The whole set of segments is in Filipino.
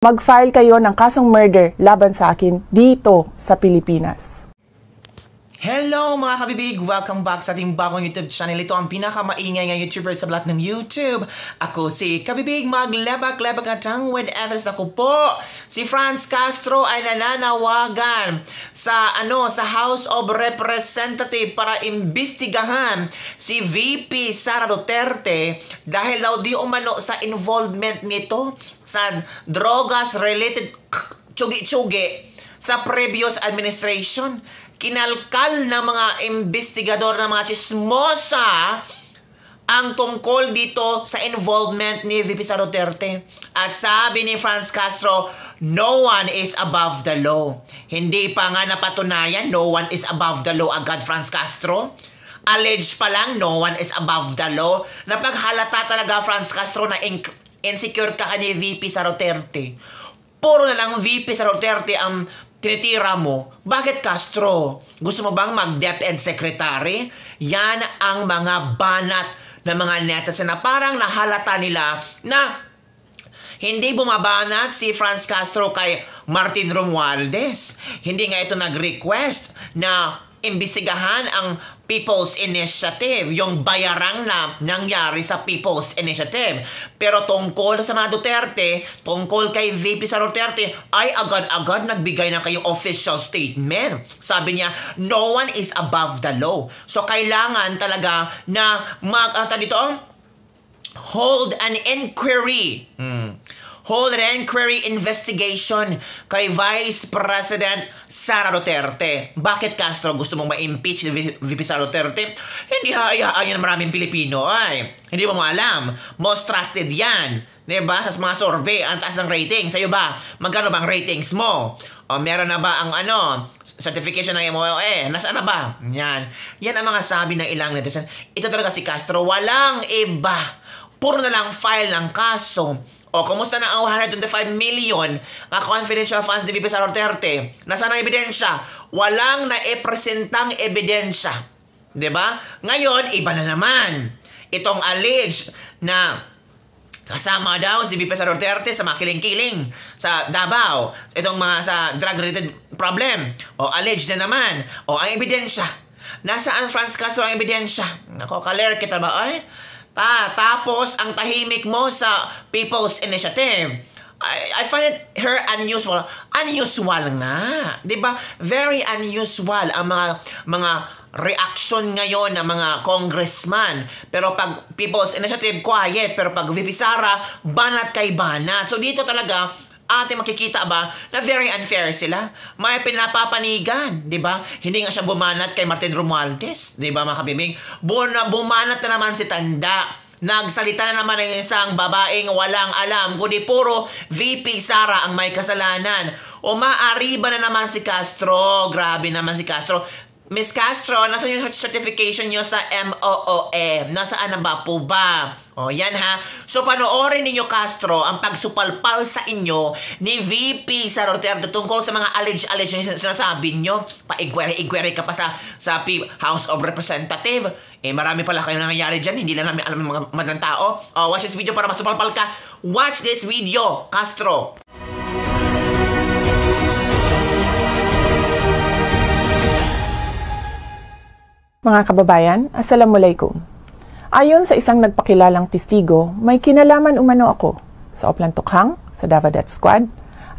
Mag-file kayo ng kasong murder laban sa akin dito sa Pilipinas. Hello mga kabibig! Welcome back sa ating bagong YouTube channel. Ito ang pinakamaingay ng YouTuber sa lahat ng YouTube. Ako si Kabibig, maglebak-lebak at ang with evidence na ko po. Si Franz Castro ay nananawagan sa House of Representatives para imbestigahan si VP Sara Duterte dahil daw di umano sa involvement nito sa drogas-related tsugi-tsugi sa previous administration. Kinalkal ng mga investigador ng mga chismosa ang tungkol dito sa involvement ni VP Sara Duterte. At sabi ni Franz Castro, no one is above the law. Hindi pa nga napatunayan, no one is above the law agad, Franz Castro. Alleged pa lang, no one is above the law. Napaghalata talaga, Franz Castro, na insecure ka ni VP Sara Duterte. Puro na lang VP Sara Duterte ang tinitira mo. Bakit, Castro? Gusto mo bang mag-DepEd Secretary? Yan ang mga banat ng mga netizen na parang nahalata nila na hindi bumabanat si Franz Castro kay Martin Romualdez. Hindi nga ito nag-request na imbestigahan ang People's Initiative, yung bayarang na nangyari sa People's Initiative. Pero tungkol sa mga Duterte, tungkol kay VP Sara Duterte, ay agad-agad nagbigay na kayong official statement. Sabi niya, no one is above the law. So kailangan talaga na hold an inquiry. Hold an inquiry investigation kay Vice President Sara Duterte. Bakit, Castro, gusto mong ma-impeach ni VP Sara Duterte? Hindi hayaan yan ng maraming Pilipino. Hindi mo alam. Most trusted yan. Diba? Sa mga survey, ang taas ng rating. Sa'yo ba? Magkano bang ratings mo? O meron na ba ang certification ng MOA? Nasaan na ba? Yan. Yan ang mga sabi ng ilang netizen. Ito talaga si Castro. Walang iba. Puro na lang file ng kaso. O, kumusta na ang 125 million na confidential funds ni VP Sara Duterte? Nasaan ang ebidensya? Walang naipresentang ebidensya. Diba? Ngayon, iba na naman. Itong alleged na kasama daw si VP Sara Duterte sa mga kiling-kiling sa Davao. Itong mga sa drug-related problem. O, alleged na naman. O, ang ebidensya. Nasaan, Franz Castro, ang ebidensya? Nako, kaler kita ba? Tapos, ang tahimik mo sa People's Initiative. I find her unusual. Unusual nga. Diba? Very unusual ang mga reaction ngayon ng mga congressman. Pero pag People's Initiative, quiet. Pero pag VP Sara, banat kay banat. So dito talaga, ating makikita ba na very unfair sila? May pinapapanigan, di ba? Hindi nga siya bumanat kay Martin Romualdez, di ba mga kabibig? Bumanat na naman si Tanda. Nagsalita na naman ng isang babaeng walang alam, kundi puro VP Sara ang may kasalanan. O maaari ba na naman si Castro? Grabe naman si Castro. Miss Castro, nasaan yung certification nyo sa MOOE? Nasaan na ba po ba? O, yan ha. So, panoorin ninyo, Castro, ang pagsupalpal sa inyo ni VP Sara Duterte tungkol sa mga alleged na sinasabi nyo. Pa-inquiry ka pa sa House of Representatives. Marami pala kayo nangyayari dyan. Hindi lang namin alam ng mga madalang tao. Watch this video para masupalpal ka. Watch this video, Castro. Mga kababayan, Assalamualaikum. Ayon sa isang nagpakilalang testigo, may kinalaman umano ako sa Oplan Tukhang, sa Davao Death Squad,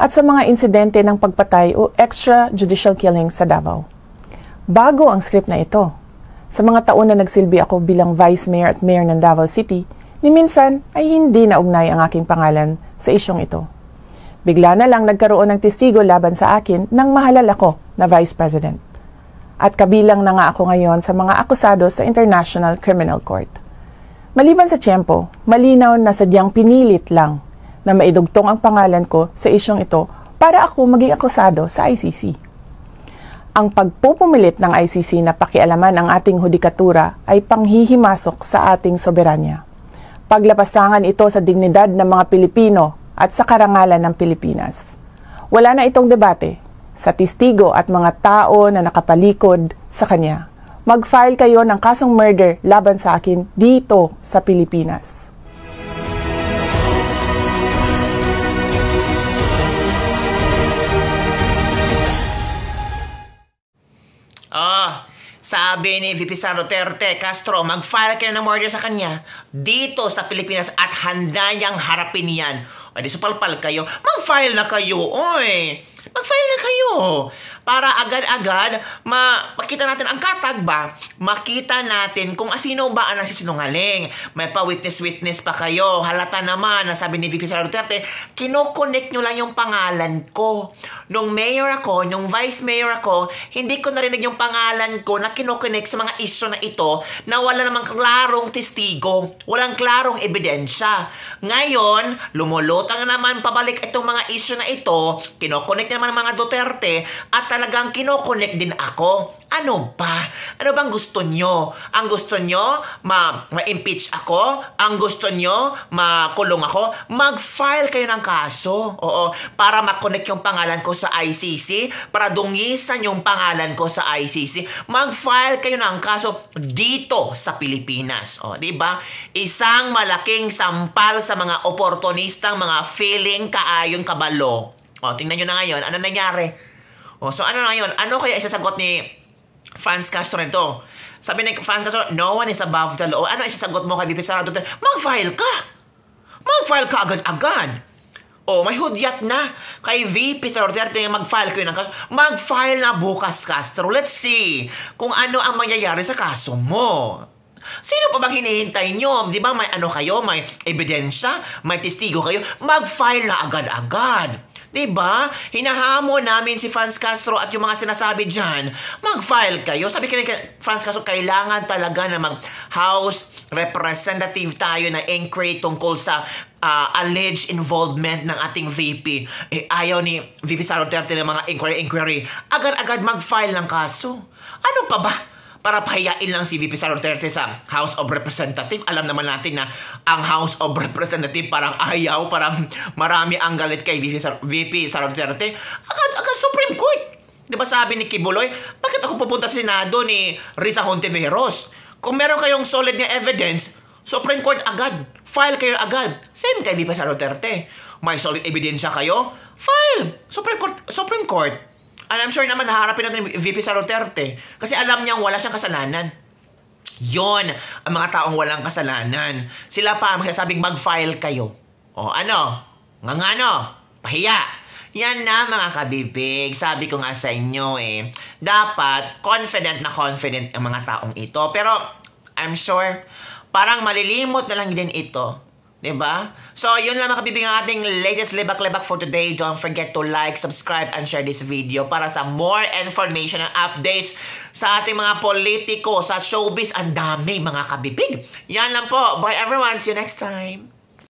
at sa mga insidente ng pagpatay o extrajudicial killings sa Davao. Bago ang script na ito. Sa mga taon na nagsilbi ako bilang Vice Mayor at Mayor ng Davao City, ni minsan ay hindi naugnay ang aking pangalan sa isyong ito. Bigla na lang nagkaroon ng testigo laban sa akin nang mahalal ako na Vice President. At kabilang na nga ako ngayon sa mga akusado sa International Criminal Court. Maliban sa tiyempo, malinaw na sadyang pinilit lang na maidugtong ang pangalan ko sa isyong ito para ako maging akusado sa ICC. Ang pagpupumilit ng ICC na pakialaman ang ating hudikatura ay panghihimasok sa ating soberanya. Paglapasangan ito sa dignidad ng mga Pilipino at sa karangalan ng Pilipinas. Wala na itong debate. Sa testigo at mga tao na nakapalikod sa kanya. Mag-file kayo ng kasong murder laban sa akin dito sa Pilipinas. sabi ni VP Sara Duterte, Castro, mag-file kayo ng murder sa kanya dito sa Pilipinas at handa niyang harapin yan. O di supalpal kayo, mag-file na kayo, oy. Mag-file na kayo. Para agad-agad makita natin ang katag ba? Makita natin kung asino ba ang nagsisinungaling. May pa-witness pa kayo. Halata naman, sabi ni VP Sara Duterte, kinoconnect nyo lang yung pangalan ko. Nung mayor ako, nung vice mayor ako, hindi ko narinig yung pangalan ko na kinoconnect sa mga issue na ito na wala namang klarong testigo, walang klarong ebidensya. Ngayon, lumulutang naman pabalik itong mga issue na ito, kinoconnect naman mga Duterte, at talagang kinoconnect din ako. Ano ba? Ano bang gusto nyo? Ang gusto nyo, ma-impeach ako? Ang gusto nyo, makulong ako? Mag-file kayo ng kaso. Oo, para ma-connect yung pangalan ko sa ICC, para dungisan yung pangalan ko sa ICC. Mag-file kayo ng kaso dito sa Pilipinas. O, di ba? Isang malaking sampal sa mga oportunistang mga feeling kaayon kabalo. O, tingnan nyo na ngayon, ano nangyari? O, so ano na ngayon? Ano kaya isasagot ni Franz Castro nito? Sabi ni Franz Castro, no one is above the law. Ano isasagot mo kay VP Sara Duterte? Mag-file ka! Mag-file ka agad-agad! O, may hudyat na kay VP Sara Duterte mag-file kayo ng kaso. Mag-file na bukas, Castro. Let's see kung ano ang mangyayari sa kaso mo. Sino pa bang hinihintay nyo? Di ba may ano kayo? May ebidensya? May testigo kayo? Mag-file na agad-agad. Diba? Hinahamon namin si Franz Castro at yung mga sinasabi dyan, mag-file kayo. Sabi kay Franz Castro, kailangan talaga na mag-House Representative tayo na inquiry tungkol sa alleged involvement ng ating VP. Ayaw ni VP Sara Duterte ng mga inquiry. Agad-agad mag-file ng kaso. Ano pa ba? Para pahiyain lang si VP Sara Duterte sa House of Representatives. Alam naman natin na ang House of Representatives parang ayaw, parang marami ang galit kay VP Sara Duterte. Agad Supreme Court. Di ba sabi ni Kibuloy, bakit ako pupunta sa Senado ni Risa Hontiveros? Kung meron kayong solid na evidence, Supreme Court agad. File kayo agad. Same kay VP Sara Duterte. May solid ebidensya kayo? File. Supreme Court. And I'm sure naman naharapin natin ni VP Sara Duterte. Kasi alam niyang wala siyang kasalanan. Yon ang mga taong walang kasalanan. Sila pa magsasabing mag-file kayo. O ano? Ngangano? Pahiya. Yan na mga kabibig. Sabi ko nga sa inyo dapat confident ang mga taong ito. Pero I'm sure parang malilimot na lang din ito. Diba? So, yun lang mga kabibig ang ating latest lebak-lebak for today. Don't forget to like, subscribe, and share this video para sa more information and updates sa ating mga politiko, sa showbiz. Ang dami mga kabibig. Yan lang po. Bye everyone. See you next time.